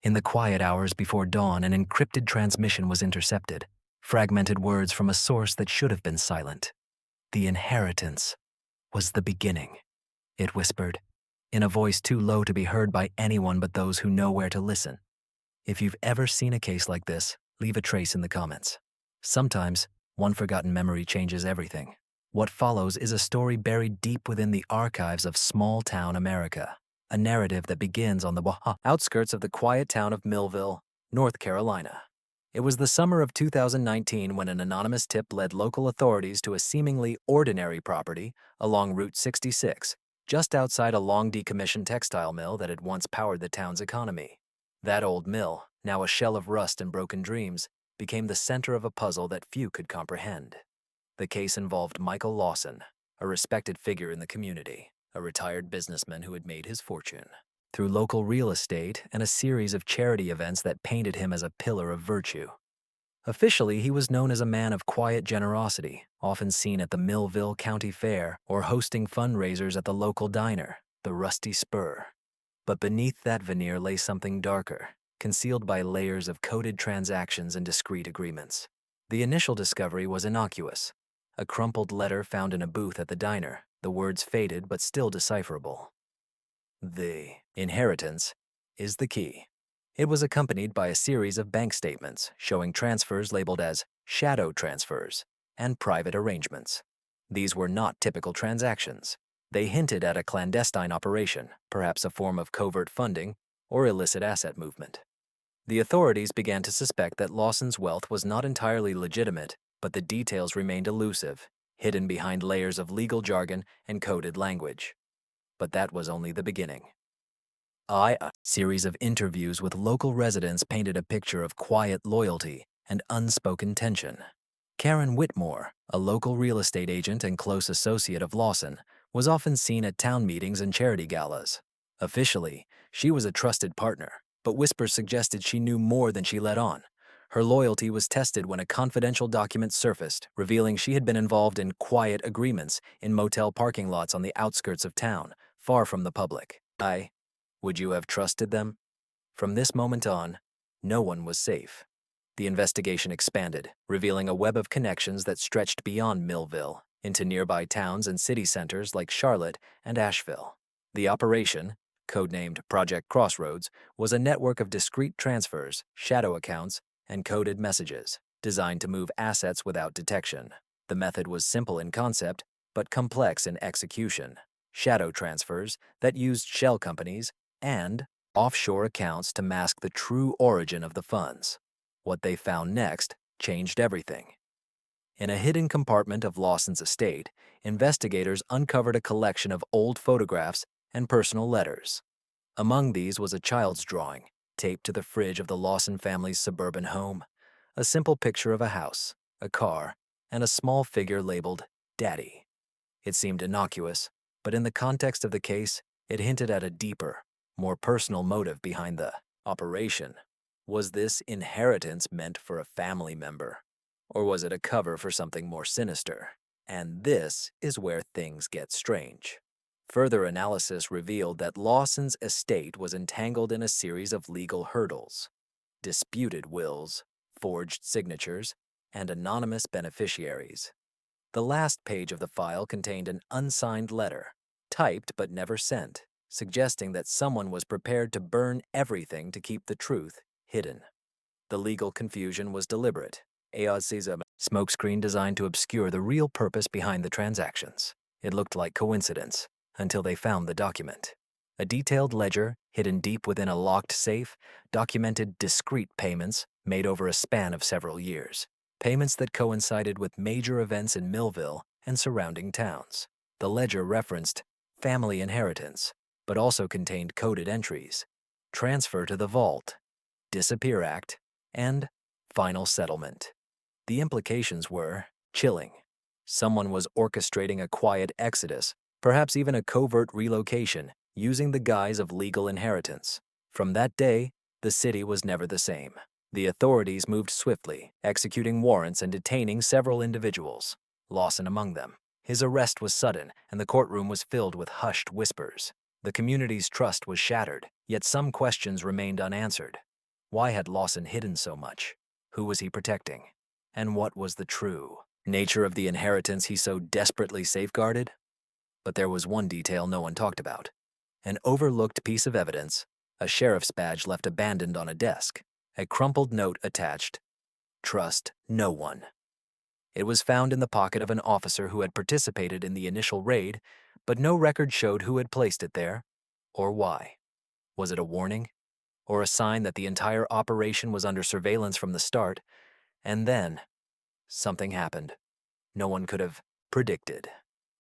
In the quiet hours before dawn, an encrypted transmission was intercepted, fragmented words from a source that should have been silent. The inheritance was the beginning, it whispered, in a voice too low to be heard by anyone but those who know where to listen. If you've ever seen a case like this, leave a trace in the comments. Sometimes, one forgotten memory changes everything. What follows is a story buried deep within the archives of small-town America, a narrative that begins on the outskirts of the quiet town of Millville, North Carolina. It was the summer of 2019 when an anonymous tip led local authorities to a seemingly ordinary property along Route 66, just outside a long-decommissioned textile mill that had once powered the town's economy. That old mill, now a shell of rust and broken dreams, became the center of a puzzle that few could comprehend. The case involved Michael Lawson, a respected figure in the community, a retired businessman who had made his fortune through local real estate and a series of charity events that painted him as a pillar of virtue. Officially, he was known as a man of quiet generosity, often seen at the Millville County Fair or hosting fundraisers at the local diner, the Rusty Spur. But beneath that veneer lay something darker, concealed by layers of coded transactions and discreet agreements. The initial discovery was innocuous. A crumpled letter found in a booth at the diner, the words faded but still decipherable. The inheritance is the key. It was accompanied by a series of bank statements showing transfers labeled as shadow transfers and private arrangements. These were not typical transactions. They hinted at a clandestine operation, perhaps a form of covert funding or illicit asset movement. The authorities began to suspect that Lawson's wealth was not entirely legitimate, but the details remained elusive, hidden behind layers of legal jargon and coded language. But that was only the beginning. A series of interviews with local residents painted a picture of quiet loyalty and unspoken tension. Karen Whitmore, a local real estate agent and close associate of Lawson, was often seen at town meetings and charity galas. Officially, she was a trusted partner, but whispers suggested she knew more than she let on. Her loyalty was tested when a confidential document surfaced, revealing she had been involved in quiet agreements in motel parking lots on the outskirts of town, far from the public. Would you have trusted them? From this moment on, no one was safe. The investigation expanded, revealing a web of connections that stretched beyond Millville into nearby towns and city centers like Charlotte and Asheville. The operation, codenamed Project Crossroads, was a network of discrete transfers, shadow accounts, and coded messages designed to move assets without detection. The method was simple in concept, but complex in execution. Shadow transfers that used shell companies and offshore accounts to mask the true origin of the funds. What they found next changed everything. In a hidden compartment of Lawson's estate, investigators uncovered a collection of old photographs and personal letters. Among these was a child's drawing, taped to the fridge of the Lawson family's suburban home, a simple picture of a house, a car, and a small figure labeled Daddy. It seemed innocuous, but in the context of the case, it hinted at a deeper, more personal motive behind the operation. Was this inheritance meant for a family member, or was it a cover for something more sinister? And this is where things get strange. Further analysis revealed that Lawson's estate was entangled in a series of legal hurdles: disputed wills, forged signatures, and anonymous beneficiaries. The last page of the file contained an unsigned letter, typed but never sent, suggesting that someone was prepared to burn everything to keep the truth hidden. The legal confusion was deliberate, a smokescreen designed to obscure the real purpose behind the transactions. It looked like coincidence, until they found the document. A detailed ledger, hidden deep within a locked safe, documented discrete payments made over a span of several years. Payments that coincided with major events in Millville and surrounding towns. The ledger referenced family inheritance, but also contained coded entries: transfer to the vault, disappear act, and final settlement. The implications were chilling. Someone was orchestrating a quiet exodus, perhaps even a covert relocation, using the guise of legal inheritance. From that day, the city was never the same. The authorities moved swiftly, executing warrants and detaining several individuals, Lawson among them. His arrest was sudden, and the courtroom was filled with hushed whispers. The community's trust was shattered, yet some questions remained unanswered. Why had Lawson hidden so much? Who was he protecting? And what was the true nature of the inheritance he so desperately safeguarded? But there was one detail no one talked about. An overlooked piece of evidence, a sheriff's badge left abandoned on a desk, a crumpled note attached. Trust no one. It was found in the pocket of an officer who had participated in the initial raid, but no record showed who had placed it there or why. Was it a warning? Or a sign that the entire operation was under surveillance from the start? And then, something happened no one could have predicted.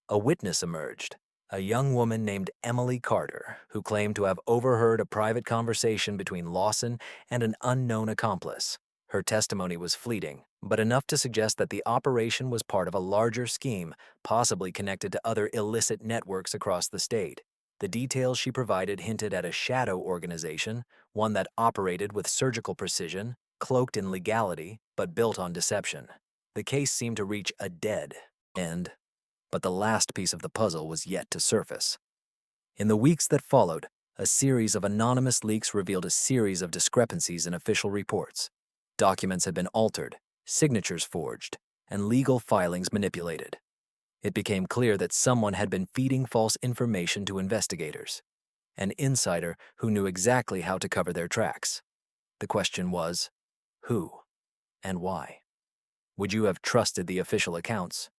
A witness emerged, a young woman named Emily Carter, who claimed to have overheard a private conversation between Lawson and an unknown accomplice. Her testimony was fleeting, but enough to suggest that the operation was part of a larger scheme, possibly connected to other illicit networks across the state. The details she provided hinted at a shadow organization, one that operated with surgical precision, cloaked in legality, but built on deception. The case seemed to reach a dead end, but the last piece of the puzzle was yet to surface. In the weeks that followed, a series of anonymous leaks revealed a series of discrepancies in official reports. Documents had been altered, signatures forged, and legal filings manipulated. It became clear that someone had been feeding false information to investigators, an insider who knew exactly how to cover their tracks. The question was, who and why? Would you have trusted the official accounts?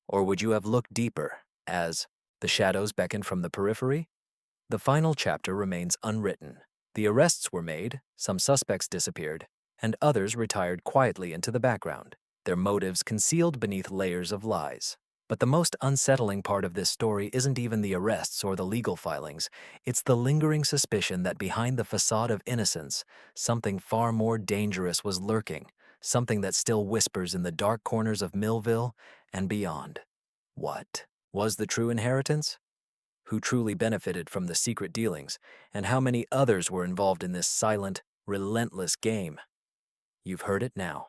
Or would you have looked deeper as the shadows beckoned from the periphery? The final chapter remains unwritten. The arrests were made, some suspects disappeared, and others retired quietly into the background, their motives concealed beneath layers of lies. But the most unsettling part of this story isn't even the arrests or the legal filings. It's the lingering suspicion that behind the facade of innocence, something far more dangerous was lurking, something that still whispers in the dark corners of Millville and beyond. What was the true inheritance? Who truly benefited from the secret dealings, and how many others were involved in this silent, relentless game? You've heard it now.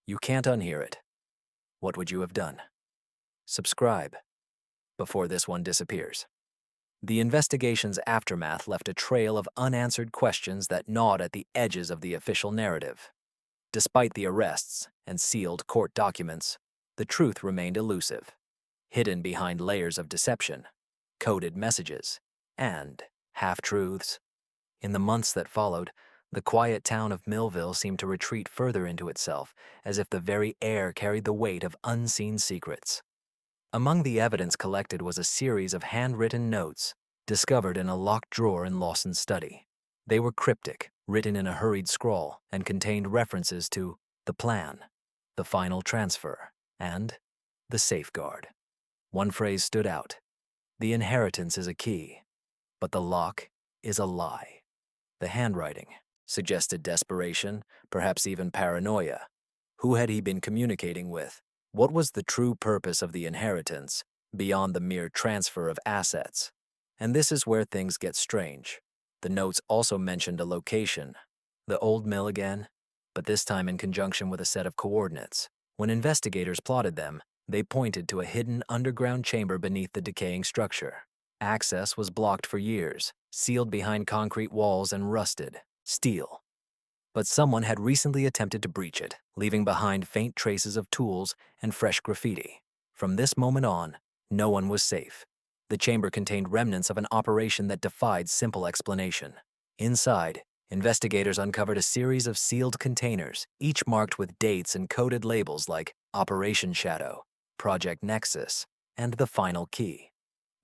You can't unhear it. What would you have done? Subscribe before this one disappears. The investigation's aftermath left a trail of unanswered questions that gnawed at the edges of the official narrative. Despite the arrests and sealed court documents, the truth remained elusive, hidden behind layers of deception, coded messages, and half-truths. In the months that followed, the quiet town of Millville seemed to retreat further into itself, as if the very air carried the weight of unseen secrets. Among the evidence collected was a series of handwritten notes discovered in a locked drawer in Lawson's study. They were cryptic, written in a hurried scrawl, and contained references to the plan, the final transfer, and the safeguard. One phrase stood out: the inheritance is a key, but the lock is a lie. The handwriting suggested desperation, perhaps even paranoia. Who had he been communicating with? What was the true purpose of the inheritance, beyond the mere transfer of assets? And this is where things get strange. The notes also mentioned a location, the old mill again, but this time in conjunction with a set of coordinates. When investigators plotted them, they pointed to a hidden underground chamber beneath the decaying structure. Access was blocked for years, sealed behind concrete walls and rusted steel. But someone had recently attempted to breach it, leaving behind faint traces of tools and fresh graffiti. From this moment on, no one was safe. The chamber contained remnants of an operation that defied simple explanation. Inside, investigators uncovered a series of sealed containers, each marked with dates and coded labels like Operation Shadow, Project Nexus, and the Final Key.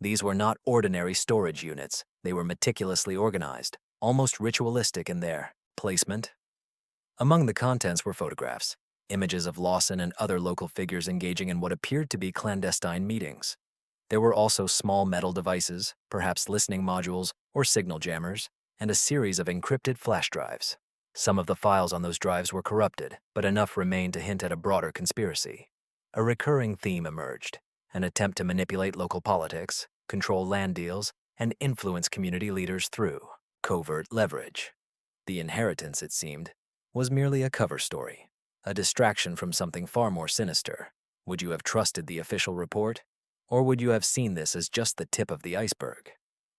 These were not ordinary storage units. They were meticulously organized, almost ritualistic in their placement. Among the contents were photographs, images of Lawson and other local figures engaging in what appeared to be clandestine meetings. There were also small metal devices, perhaps listening modules or signal jammers, and a series of encrypted flash drives. Some of the files on those drives were corrupted, but enough remained to hint at a broader conspiracy. A recurring theme emerged: an attempt to manipulate local politics, control land deals, and influence community leaders through covert leverage. The inheritance, it seemed, was merely a cover story, a distraction from something far more sinister. Would you have trusted the official report? Or would you have seen this as just the tip of the iceberg?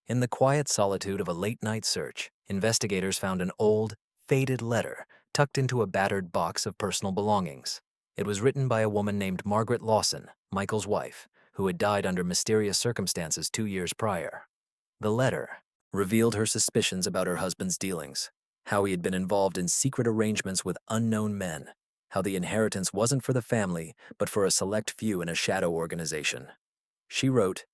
In the quiet solitude of a late-night search, investigators found an old, faded letter tucked into a battered box of personal belongings. It was written by a woman named Margaret Lawson, Michael's wife, who had died under mysterious circumstances 2 years prior. The letter revealed her suspicions about her husband's dealings, how he had been involved in secret arrangements with unknown men, how the inheritance wasn't for the family, but for a select few in a shadow organization. She wrote,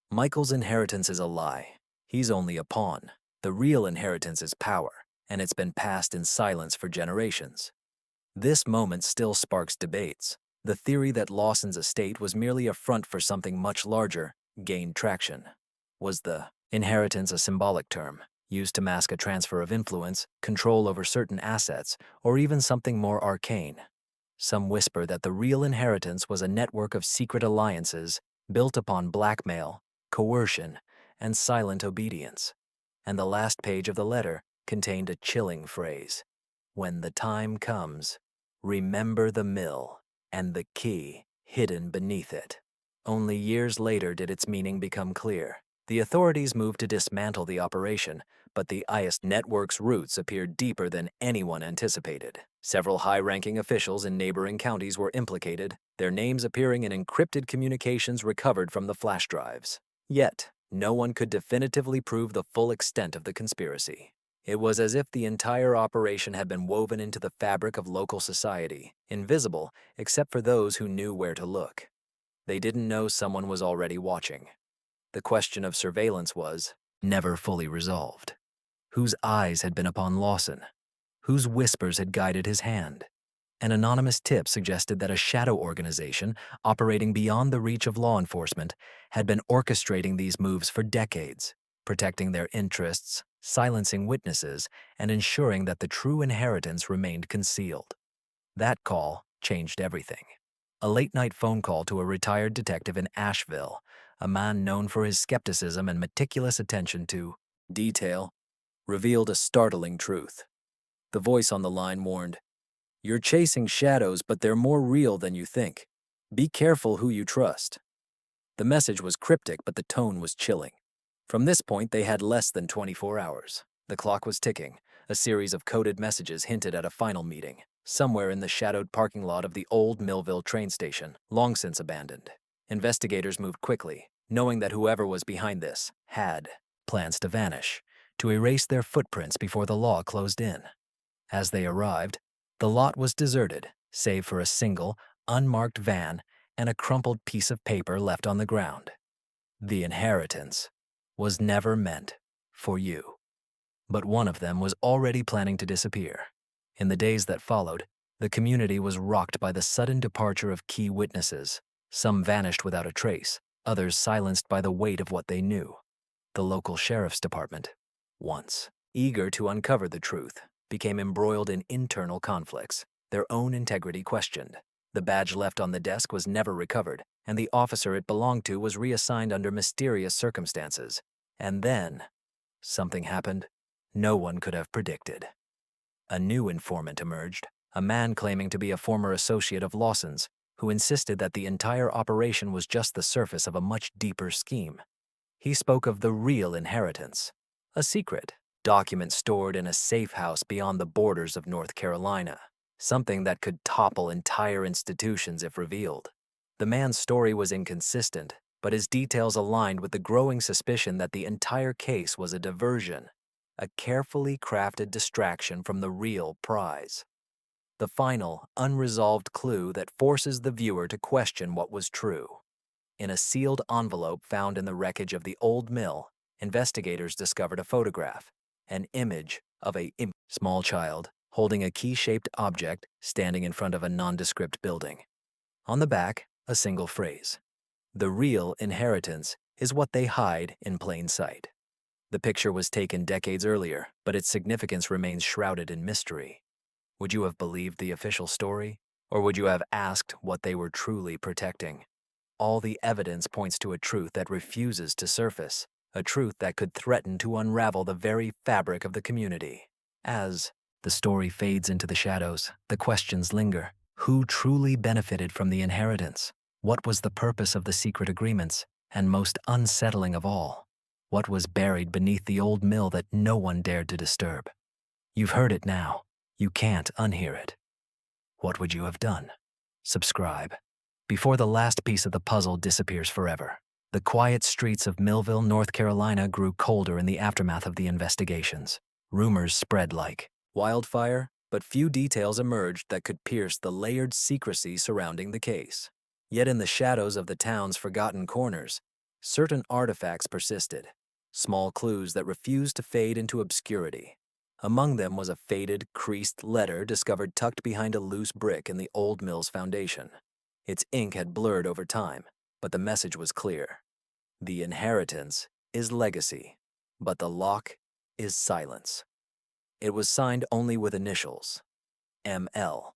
"Michael's inheritance is a lie. He's only a pawn. The real inheritance is power, and it's been passed in silence for generations." This moment still sparks debates. The theory that Lawson's estate was merely a front for something much larger gained traction. Was the inheritance a symbolic term, used to mask a transfer of influence, control over certain assets, or even something more arcane? Some whisper that the real inheritance was a network of secret alliances built upon blackmail, coercion, and silent obedience. And the last page of the letter contained a chilling phrase: "When the time comes, remember the mill and the key hidden beneath it." Only years later did its meaning become clear. The authorities moved to dismantle the operation, but the IS network's roots appeared deeper than anyone anticipated. Several high-ranking officials in neighboring counties were implicated, their names appearing in encrypted communications recovered from the flash drives. Yet, no one could definitively prove the full extent of the conspiracy. It was as if the entire operation had been woven into the fabric of local society, invisible except for those who knew where to look. They didn't know someone was already watching. The question of surveillance was never fully resolved. Whose eyes had been upon Lawson? Whose whispers had guided his hand? An anonymous tip suggested that a shadow organization, operating beyond the reach of law enforcement, had been orchestrating these moves for decades, protecting their interests, silencing witnesses, and ensuring that the true inheritance remained concealed. That call changed everything. A late-night phone call to a retired detective in Asheville, a man known for his skepticism and meticulous attention to detail, revealed a startling truth. The voice on the line warned, "You're chasing shadows, but they're more real than you think. Be careful who you trust." The message was cryptic, but the tone was chilling. From this point, they had less than 24 hours. The clock was ticking. A series of coded messages hinted at a final meeting, somewhere in the shadowed parking lot of the old Millville train station, long since abandoned. Investigators moved quickly, knowing that whoever was behind this had plans to vanish, to erase their footprints before the law closed in. As they arrived, the lot was deserted, save for a single, unmarked van and a crumpled piece of paper left on the ground. The inheritance was never meant for you. But one of them was already planning to disappear. In the days that followed, the community was rocked by the sudden departure of key witnesses. Some vanished without a trace, others silenced by the weight of what they knew. The local sheriff's department, once eager to uncover the truth, became embroiled in internal conflicts, their own integrity questioned. The badge left on the desk was never recovered, and the officer it belonged to was reassigned under mysterious circumstances. And then, something happened no one could have predicted. A new informant emerged, a man claiming to be a former associate of Lawson's, who insisted that the entire operation was just the surface of a much deeper scheme. He spoke of the real inheritance, a secret document stored in a safe house beyond the borders of North Carolina, something that could topple entire institutions if revealed. The man's story was inconsistent, but his details aligned with the growing suspicion that the entire case was a diversion, a carefully crafted distraction from the real prize. The final, unresolved clue that forces the viewer to question what was true. In a sealed envelope found in the wreckage of the old mill, investigators discovered a photograph, an image of a small child holding a key-shaped object standing in front of a nondescript building. On the back, a single phrase: "The real inheritance is what they hide in plain sight." The picture was taken decades earlier, but its significance remains shrouded in mystery. Would you have believed the official story, or would you have asked what they were truly protecting? All the evidence points to a truth that refuses to surface, a truth that could threaten to unravel the very fabric of the community. As the story fades into the shadows, the questions linger. Who truly benefited from the inheritance? What was the purpose of the secret agreements? And most unsettling of all, what was buried beneath the old mill that no one dared to disturb? You've heard it now. You can't unhear it. What would you have done? Subscribe. Before the last piece of the puzzle disappears forever. The quiet streets of Millville, North Carolina grew colder in the aftermath of the investigations. Rumors spread like wildfire, but few details emerged that could pierce the layered secrecy surrounding the case. Yet in the shadows of the town's forgotten corners, certain artifacts persisted, small clues that refused to fade into obscurity. Among them was a faded, creased letter discovered tucked behind a loose brick in the old mill's foundation. Its ink had blurred over time, but the message was clear. The inheritance is legacy, but the lock is silence. It was signed only with initials, ML,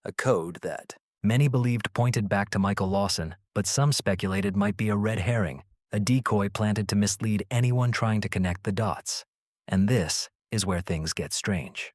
a code that many believed pointed back to Michael Lawson, but some speculated might be a red herring, a decoy planted to mislead anyone trying to connect the dots. And this is where things get strange.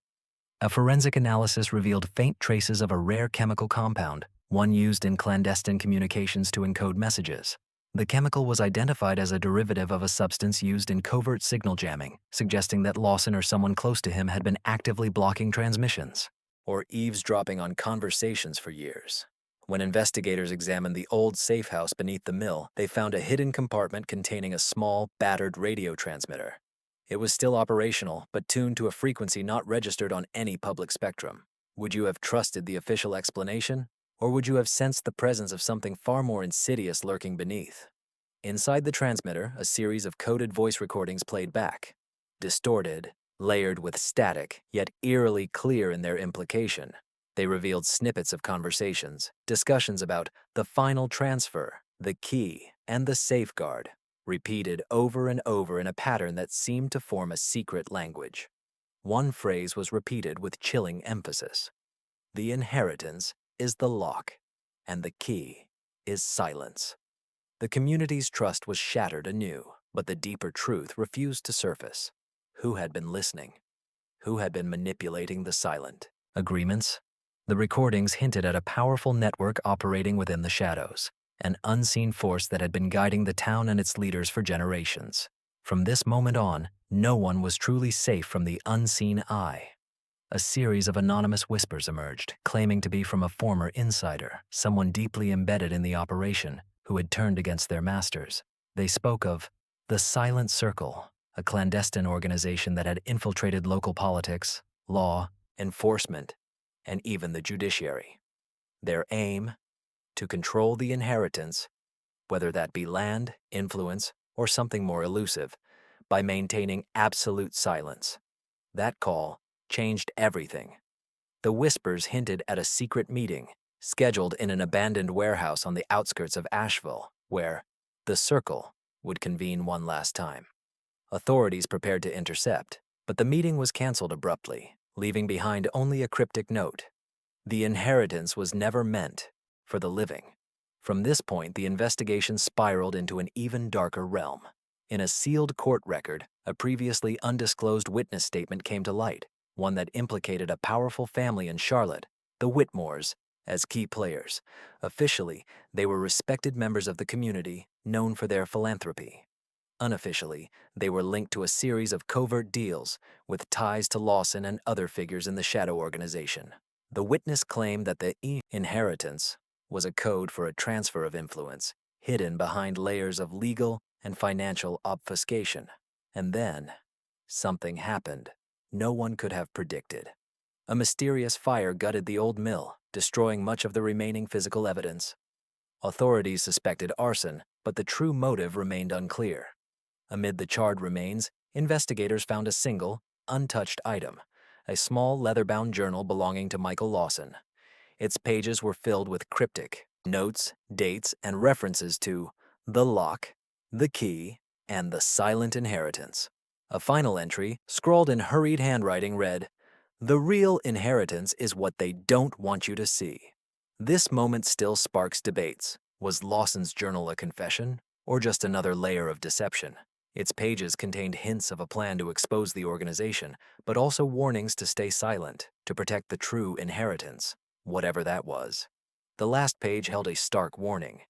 A forensic analysis revealed faint traces of a rare chemical compound, one used in clandestine communications to encode messages. The chemical was identified as a derivative of a substance used in covert signal jamming, suggesting that Lawson or someone close to him had been actively blocking transmissions or eavesdropping on conversations for years. When investigators examined the old safe house beneath the mill, they found a hidden compartment containing a small, battered radio transmitter. It was still operational, but tuned to a frequency not registered on any public spectrum. Would you have trusted the official explanation, or would you have sensed the presence of something far more insidious lurking beneath? Inside the transmitter, a series of coded voice recordings played back, distorted, layered with static, yet eerily clear in their implication. They revealed snippets of conversations, discussions about the final transfer, the key, and the safeguard, repeated over and over in a pattern that seemed to form a secret language. One phrase was repeated with chilling emphasis. The inheritance is the lock, and the key is silence. The community's trust was shattered anew, but the deeper truth refused to surface. Who had been listening? Who had been manipulating the silent? Agreements? The recordings hinted at a powerful network operating within the shadows, an unseen force that had been guiding the town and its leaders for generations. From this moment on, no one was truly safe from the unseen eye. A series of anonymous whispers emerged, claiming to be from a former insider, someone deeply embedded in the operation who had turned against their masters. They spoke of the Silent Circle, a clandestine organization that had infiltrated local politics, law, enforcement, and even the judiciary. Their aim? To control the inheritance, whether that be land, influence, or something more elusive, by maintaining absolute silence. That call changed everything. The whispers hinted at a secret meeting, scheduled in an abandoned warehouse on the outskirts of Asheville, where the Circle would convene one last time. Authorities prepared to intercept, but the meeting was canceled abruptly, leaving behind only a cryptic note. The inheritance was never meant for the living. From this point, the investigation spiraled into an even darker realm. In a sealed court record, a previously undisclosed witness statement came to light, one that implicated a powerful family in Charlotte, the Whitmores, as key players. Officially, they were respected members of the community, known for their philanthropy. Unofficially, they were linked to a series of covert deals with ties to Lawson and other figures in the shadow organization. The witness claimed that the inheritance was a code for a transfer of influence, hidden behind layers of legal and financial obfuscation. And then, something happened no one could have predicted. A mysterious fire gutted the old mill, destroying much of the remaining physical evidence. Authorities suspected arson, but the true motive remained unclear. Amid the charred remains, investigators found a single, untouched item, a small leather-bound journal belonging to Michael Lawson. Its pages were filled with cryptic notes, dates, and references to the lock, the key, and the silent inheritance. A final entry, scrawled in hurried handwriting, read, "The real inheritance is what they don't want you to see." This moment still sparks debates. Was Lawson's journal a confession, or just another layer of deception? Its pages contained hints of a plan to expose the organization, but also warnings to stay silent, to protect the true inheritance, whatever that was. The last page held a stark warning.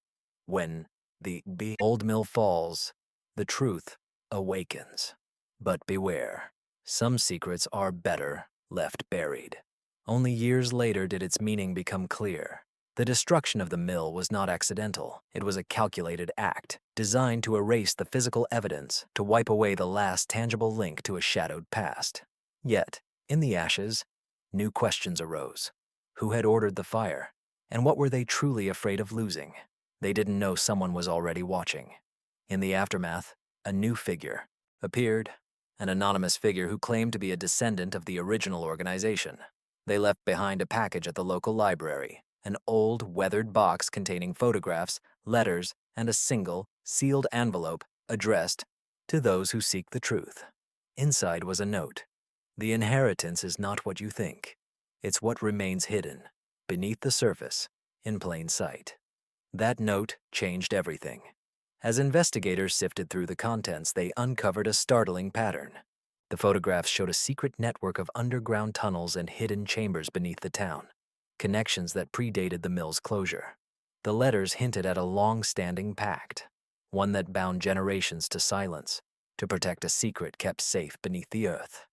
When the old mill falls, the truth awakens. But beware, some secrets are better left buried. Only years later did its meaning become clear. The destruction of the mill was not accidental. It was a calculated act, designed to erase the physical evidence, to wipe away the last tangible link to a shadowed past. Yet, in the ashes, new questions arose. Who had ordered the fire? And what were they truly afraid of losing? They didn't know someone was already watching. In the aftermath, a new figure appeared, an anonymous figure who claimed to be a descendant of the original organization. They left behind a package at the local library, an old, weathered box containing photographs, letters, and a single, sealed envelope addressed to those who seek the truth. Inside was a note. The inheritance is not what you think. It's what remains hidden, beneath the surface, in plain sight. That note changed everything. As investigators sifted through the contents, they uncovered a startling pattern. The photographs showed a secret network of underground tunnels and hidden chambers beneath the town, connections that predated the mill's closure. The letters hinted at a long-standing pact, one that bound generations to silence, to protect a secret kept safe beneath the earth.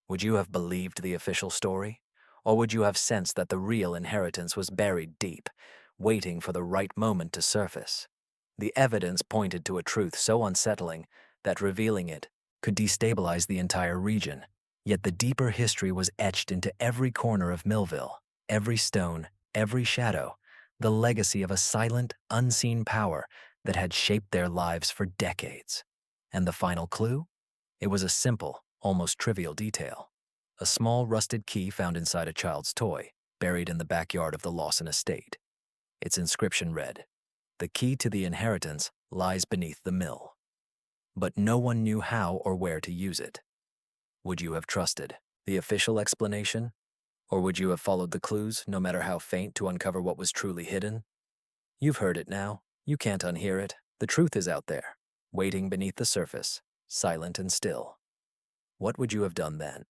Would you have believed the official story? Or would you have sensed that the real inheritance was buried deep, waiting for the right moment to surface? The evidence pointed to a truth so unsettling that revealing it could destabilize the entire region. Yet the deeper history was etched into every corner of Millville, every stone, every shadow, the legacy of a silent, unseen power that had shaped their lives for decades. And the final clue? It was a simple, almost trivial detail. A small rusted key found inside a child's toy, buried in the backyard of the Lawson estate. Its inscription read, "The key to the inheritance lies beneath the mill." But no one knew how or where to use it. Would you have trusted the official explanation? Or would you have followed the clues, no matter how faint, to uncover what was truly hidden? You've heard it now. You can't unhear it. The truth is out there, waiting beneath the surface, silent and still. What would you have done then?